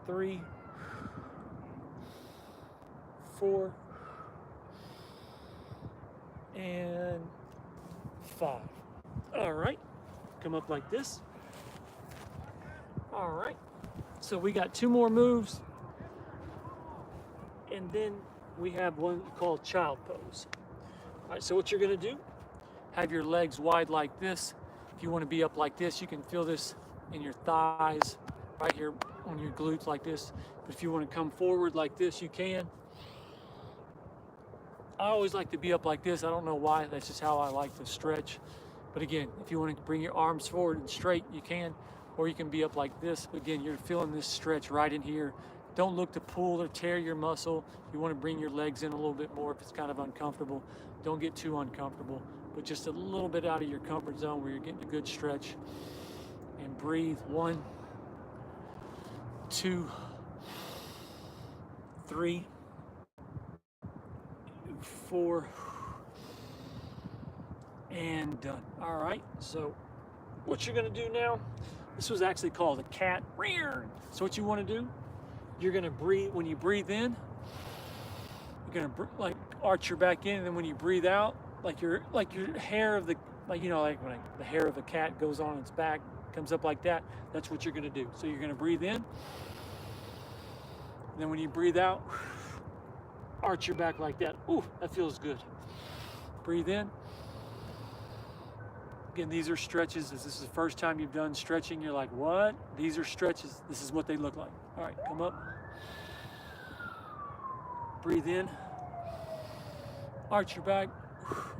3, 4, and 5. All right, come up like this. All right, so we got 2 more moves, and then we have one called child pose. All right, so what you're gonna do, have your legs wide like this. If you wanna be up like this, you can feel this in your thighs, right here on your glutes like this. But if you wanna come forward like this, you can. I always like to be up like this. I don't know why, that's just how I like to stretch. But again, if you want to bring your arms forward and straight, you can, or you can be up like this. Again, you're feeling this stretch right in here. Don't look to pull or tear your muscle. You want to bring your legs in a little bit more if it's kind of uncomfortable. Don't get too uncomfortable, but just a little bit out of your comfort zone where you're getting a good stretch. And breathe. 1, 2, 3, 4, and done. All right, so what you're gonna do now, this was actually called a cat rear. So what you wanna do, you're gonna breathe. When you breathe in, you're gonna like arch your back in, and then when you breathe out, like your hair of the, like, you know, like when the hair of a cat goes on its back, comes up like that, that's what you're gonna do. So you're gonna breathe in, and then when you breathe out, arch your back like that. Ooh, that feels good. Breathe in. Again, these are stretches. If this is the first time you've done stretching, you're like, what? These are stretches. This is what they look like. All right, come up. Breathe in. Arch your back.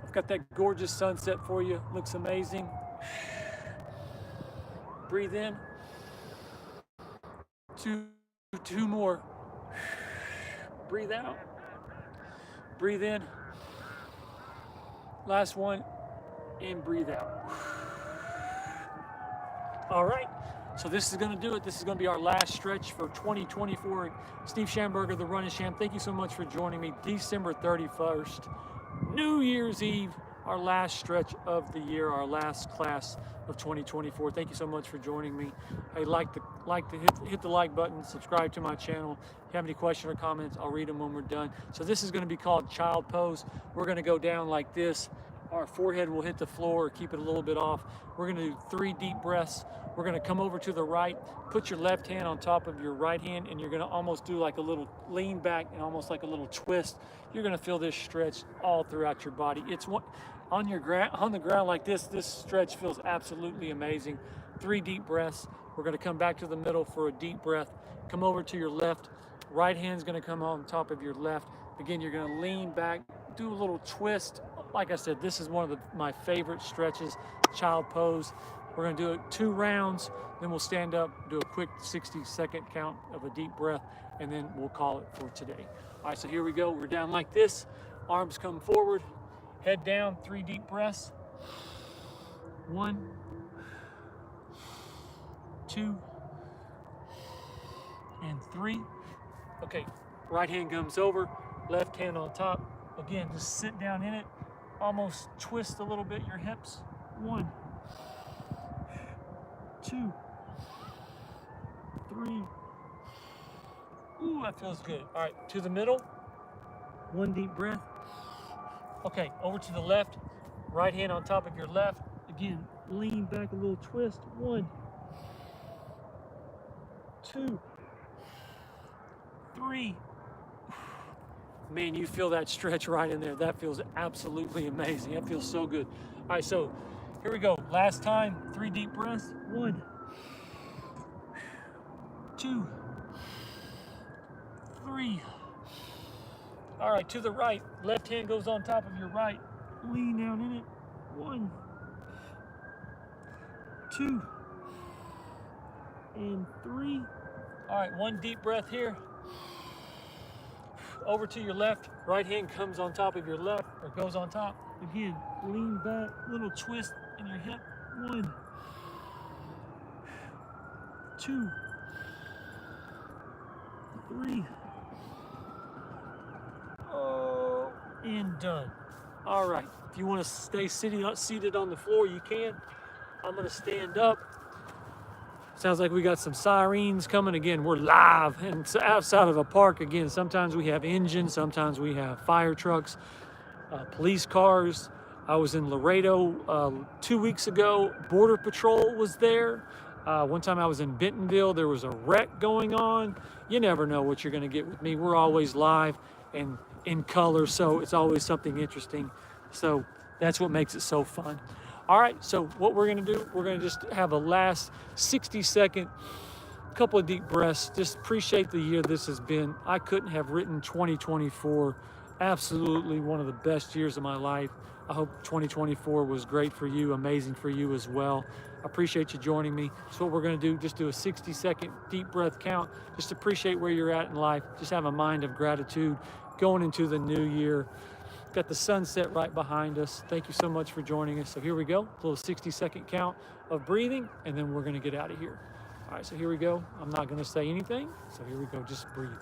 I've got that gorgeous sunset for you. Looks amazing. Breathe in. 2 more. Breathe out. Breathe in. Last one. And breathe out. All right, so this is gonna do it. This is gonna be our last stretch for 2024. Steve Schamberger, the Running Sham. Thank you so much for joining me. December 31st, New Year's Eve, our last stretch of the year, our last class of 2024. Thank you so much for joining me. Hey, hit the like button, subscribe to my channel. If you have any questions or comments, I'll read them when we're done. So this is gonna be called child pose. We're gonna go down like this. Our forehead will hit the floor, or keep it a little bit off. We're gonna do 3 deep breaths. We're gonna come over to the right, put your left hand on top of your right hand, and you're gonna almost do like a little lean back and almost like a little twist. You're gonna feel this stretch all throughout your body. It's on the ground like this. This stretch feels absolutely amazing. 3 deep breaths. We're gonna come back to the middle for a deep breath. Come over to your left. Right hand's gonna come on top of your left. Again, you're gonna lean back, do a little twist. Like I said, this is one of my favorite stretches, child pose. We're gonna do it 2 rounds, then we'll stand up, do a quick 60-second count of a deep breath, and then we'll call it for today. All right, so here we go. We're down like this. Arms come forward, head down, 3 deep breaths. 1, 2, and 3. Okay, right hand comes over, left hand on top. Again, just sit down in it. Almost twist a little bit your hips. 1, 2, 3. Ooh, that feels good. All right, to the middle. 1 deep breath. Okay, over to the left. Right hand on top of your left. Again, lean back a little twist. 1, 2, 3. Man, you feel that stretch right in there. That feels absolutely amazing. That feels so good. All right, so here we go. Last time, 3 deep breaths. 1, 2, 3. All right, to the right. Left hand goes on top of your right. Lean down in it. 1, 2, and 3. All right, one deep breath here. Over to your left. Right hand comes on top of your left, or goes on top. Again, lean back, little twist in your hip. 1, 2, 3. Oh, and done. All right, if you want to stay seated on the floor, you can. I'm gonna stand up. Sounds like we got some sirens coming. Again, we're live and it's outside of a park. Again, sometimes we have engines, sometimes we have fire trucks, police cars. I was in Laredo 2 weeks ago. Border Patrol was there. One time I was in Bentonville. There was a wreck going on. You never know what you're going to get with me. We're always live and in color, so it's always something interesting. So that's what makes it so fun. All right, so what we're going to do, we're going to just have a last 60-second, couple of deep breaths. Just appreciate the year this has been. I couldn't have written 2024. Absolutely one of the best years of my life. I hope 2024 was great for you, amazing for you as well. I appreciate you joining me. So what we're going to do, just do a 60-second deep breath count. Just appreciate where you're at in life. Just have a mind of gratitude going into the new year. Got the sunset right behind us. Thank you so much for joining us. So here we go, a little 60-second count of breathing, and then we're gonna get out of here. All right, so here we go. I'm not gonna say anything, so here we go, just breathe.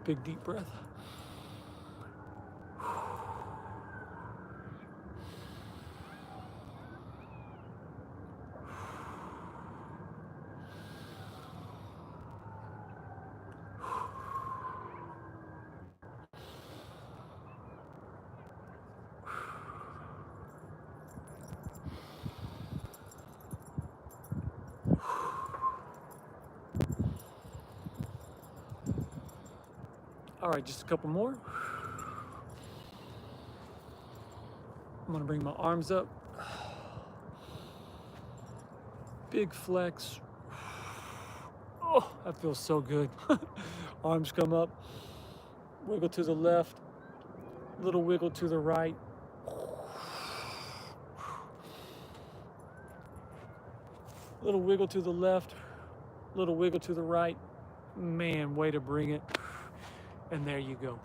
Big deep breath. All right, just a couple more. I'm gonna bring my arms up. Big flex. Oh, that feels so good. Arms come up. Wiggle to the left. Little wiggle to the right. Little wiggle to the left. Little wiggle to the right. Man, way to bring it. And there you go.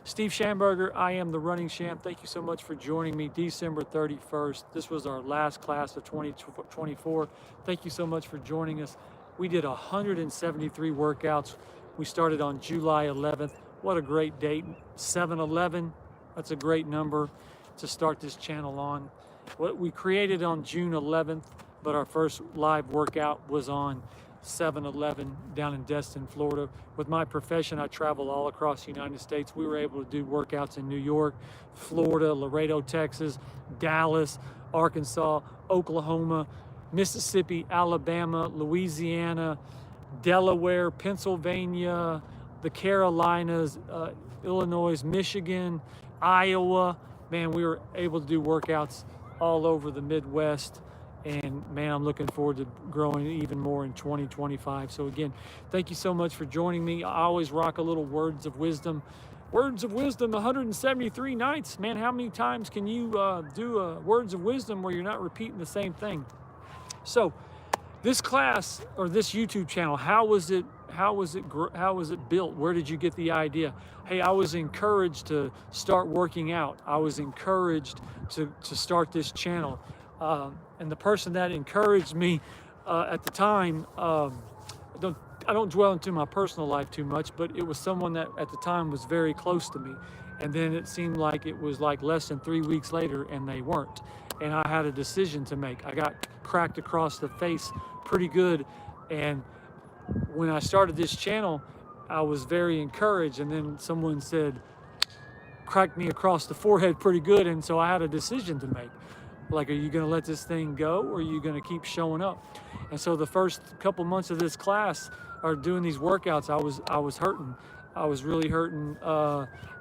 Steve Schamberger, I am the running champ. Thank you so much for joining me. December 31st. This was our last class of 2024. Thank you so much for joining us. We did 173 workouts. We started on July 11th. What a great date. 7/11. That's a great number to start this channel on. What we created on June 11th, but our first live workout was on 7/11 down in Destin, Florida. With my profession, I travel all across the United States. We were able to do workouts in New York, Florida, Laredo, Texas, Dallas, Arkansas, Oklahoma, Mississippi, Alabama, Louisiana, Delaware, Pennsylvania, the Carolinas, Illinois, Michigan, Iowa. Man, we were able to do workouts all over the Midwest. And man, I'm looking forward to growing even more in 2025. So again, thank you so much for joining me. I always rock a little words of wisdom. Words of wisdom, 173 nights. Man, how many times can you do words of wisdom where you're not repeating the same thing? So this class or this YouTube channel, how was it built? Where did you get the idea? Hey, I was encouraged to start working out. I was encouraged to start this channel. And the person that encouraged me at the time, I don't dwell into my personal life too much, but it was someone that at the time was very close to me. And then it seemed like it was like less than 3 weeks later and they weren't. And I had a decision to make. I got cracked across the face pretty good. And when I started this channel, I was very encouraged. And then someone said, cracked me across the forehead pretty good. And so I had a decision to make. Like, are you going to let this thing go or are you going to keep showing up? And so the first couple months of this class or doing these workouts, I was hurting. I was really hurting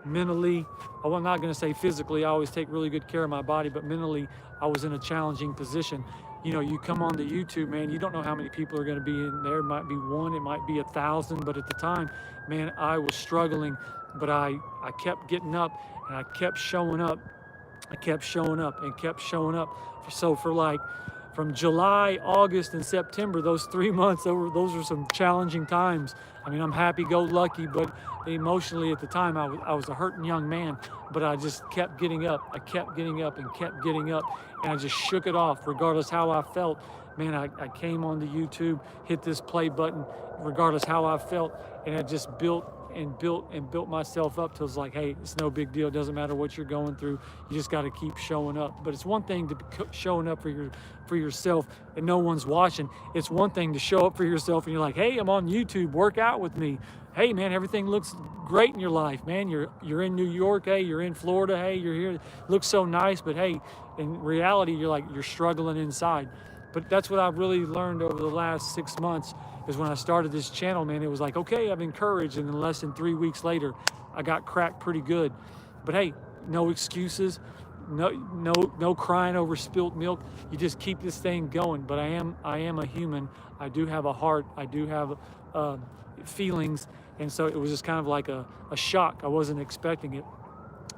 mentally. I'm not going to say physically. I always take really good care of my body, but mentally I was in a challenging position. you know, you come on the YouTube, man, you don't know how many people are going to be in there. It might be one, it might be 1,000, but at the time, man, I was struggling, but I kept getting up and I kept showing up. I kept showing up and kept showing up. So for like from July, August, and September, those 3 months, those were some challenging times. I mean, I'm happy-go-lucky, but emotionally at the time, I was a hurting young man. But I just kept getting up. I kept getting up and kept getting up, and I just shook it off, regardless how I felt. Man, I came onto YouTube, hit this play button, regardless how I felt, and I just built and built and built myself up till it's like, hey, it's no big deal. It doesn't matter what you're going through. You just got to keep showing up. But it's one thing to be showing up for yourself and no one's watching. It's one thing to show up for yourself and you're like, hey, I'm on YouTube, work out with me. Hey, man, everything looks great in your life, man. You're in New York, hey, you're in Florida, hey, you're here. It looks so nice, but hey, in reality, you're struggling inside. But that's what I've really learned over the last 6 months is when I started this channel, man, it was like, okay, I'm encouraged. And then less than 3 weeks later, I got cracked pretty good. But hey, no excuses, no crying over spilt milk. You just keep this thing going. But I am a human. I do have a heart. I do have feelings. And so it was just kind of like a shock. I wasn't expecting it.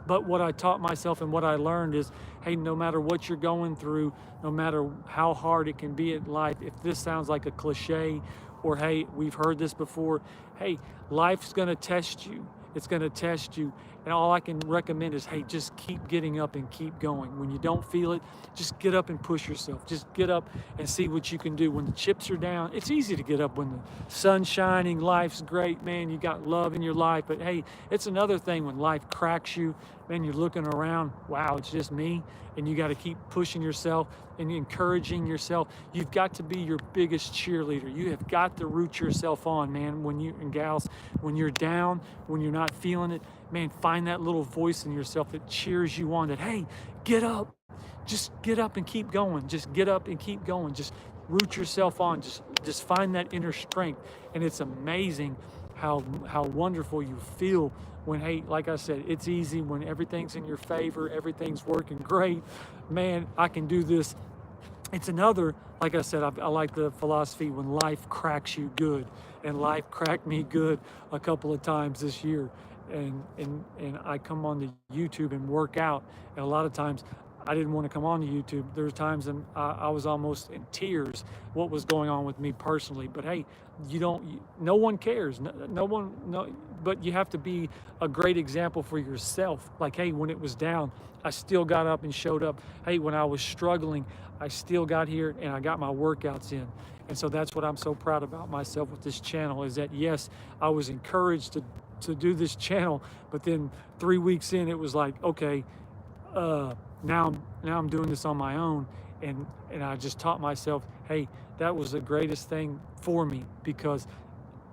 But what I taught myself and what I learned is, hey, no matter what you're going through, no matter how hard it can be in life, if this sounds like a cliche or, hey, we've heard this before, hey, life's going to test you. It's going to test you. And all I can recommend is, hey, just keep getting up and keep going. When you don't feel it, just get up and push yourself. Just get up and see what you can do. When the chips are down, it's easy to get up when the sun's shining, life's great, man, you got love in your life. But hey, it's another thing when life cracks you, man, you're looking around, wow, it's just me. And you got to keep pushing yourself and encouraging yourself. You've got to be your biggest cheerleader. You have got to root yourself on, man, when you and gals, when you're down, when you're not feeling it, man, find that little voice in yourself that cheers you on, that, hey, get up. Just get up and keep going. Just get up and keep going. Just root yourself on. Just find that inner strength. And it's amazing how wonderful you feel when, hey, like I said, it's easy when everything's in your favor, everything's working great. Man, I can do this. It's another, like I said, I like the philosophy when life cracks you good. And life cracked me good a couple of times this year. And I come on to YouTube and work out. And a lot of times I didn't want to come on to YouTube. There's times I was almost in tears what was going on with me personally. But hey, no one cares. But you have to be a great example for yourself. Like, hey, when it was down, I still got up and showed up. Hey, when I was struggling, I still got here and I got my workouts in. And so that's what I'm so proud about myself with this channel is that, yes, I was encouraged to do this channel, but then 3 weeks in, it was like, okay, now I'm doing this on my own. And I just taught myself, hey, that was the greatest thing for me because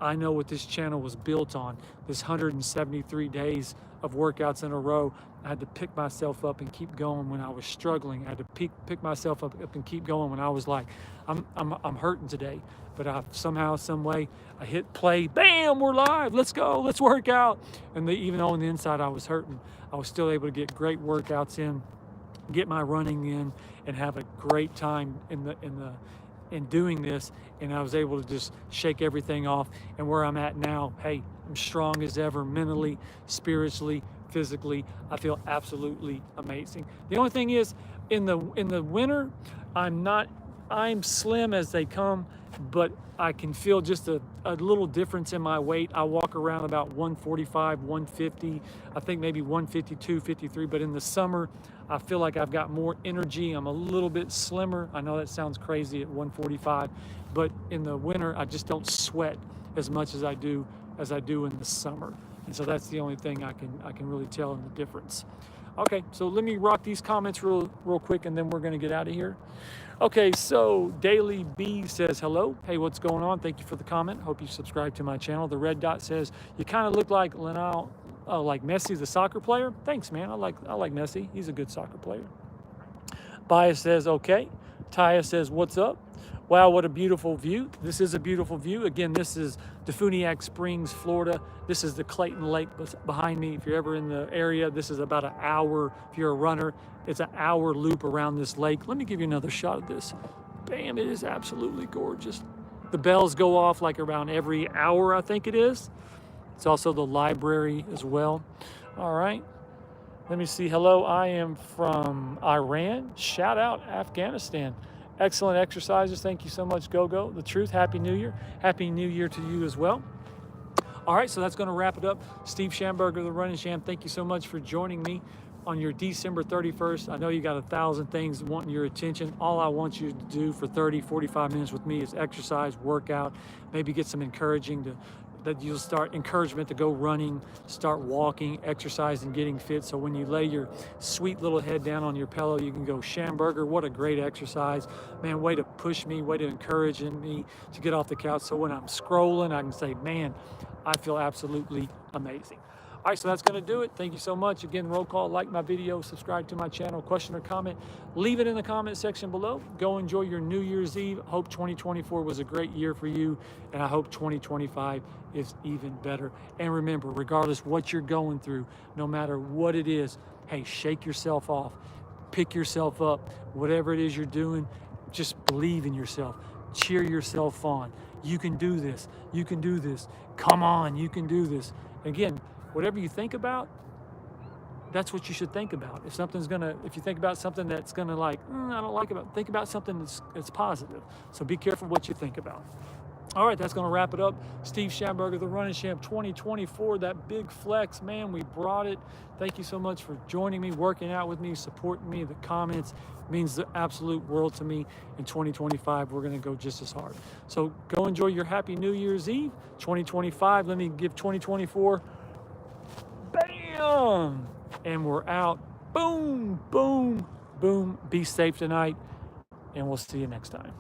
I know what this channel was built on. This 173 days of workouts in a row. I had to pick myself up and keep going when I was struggling. I had to pick myself up and keep going when I was like, I'm hurting today. But somehow, some way, I hit play, bam, we're live, let's go, let's work out. And even though on the inside I was hurting, I was still able to get great workouts in, get my running in, and have a great time in doing this. And I was able to just shake everything off. And where I'm at now, hey, I'm strong as ever, mentally, spiritually, physically. I feel absolutely amazing. The only thing is, in the winter, I'm slim as they come, but I can feel just a little difference in my weight. I walk around about 145, 150, I think maybe 152, 53, but in the summer, I feel like I've got more energy. I'm a little bit slimmer. I know that sounds crazy at 145, but in the winter, I just don't sweat as much as I do in the summer. And so that's the only thing I can really tell in the difference. Okay, so let me rock these comments real quick, and then we're going to get out of here. Okay, so Daily B says, hello. Hey, what's going on? Thank you for the comment. Hope you subscribe to my channel. The red dot says, you kind of look like like Messi, the soccer player. Thanks, man. I like Messi. He's a good soccer player. Bias says, okay. Taya says, what's up? Wow, what a beautiful view. This is a beautiful view. Again, this is Defuniak Springs, Florida. This is the Clayton Lake behind me. If you're ever in the area, this is about an hour. If you're a runner, it's an hour loop around this lake. Let me give you another shot of this. Bam, it is absolutely gorgeous. The bells go off like around every hour, I think it is. It's also the library as well. All right. Let me see. Hello, I am from Iran. Shout out Afghanistan. Excellent exercises. Thank you so much, Go. The Truth. Happy New Year. Happy New Year to you as well. All right, so that's going to wrap it up. Steve Schamberger, the Running Sham, thank you so much for joining me on your December 31st. I know you got 1,000 things wanting your attention. All I want you to do for 30, 45 minutes with me is exercise, workout, maybe get some that you'll start encouragement to go running, start walking, exercising, getting fit. So when you lay your sweet little head down on your pillow, you can go, Schamberger, what a great exercise. Man, way to push me, way to encourage me to get off the couch. So when I'm scrolling, I can say, man, I feel absolutely amazing. All right, so that's going to do it. Thank you so much. Again, roll call, like my video, subscribe to my channel, question or comment, leave it in the comment section below. Go enjoy your New Year's Eve. Hope 2024 was a great year for you, and I hope 2025 is even better. And remember, regardless what you're going through, no matter what it is, hey, shake yourself off, pick yourself up, whatever it is you're doing, just believe in yourself, cheer yourself on. You can do this. You can do this. Come on, you can do this. Again, whatever you think about, that's what you should think about. If you think about something that's gonna like, I don't like it, think about something that's positive. So be careful what you think about. All right, that's gonna wrap it up. Steve Schamberger, the Running Champ 2024, that big flex, man, we brought it. Thank you so much for joining me, working out with me, supporting me. The comments means the absolute world to me. In 2025, we're gonna go just as hard. So go enjoy your happy New Year's Eve. 2025, let me give 2024, bam, and we're out. Boom, boom, boom. Be safe tonight, and we'll see you next time.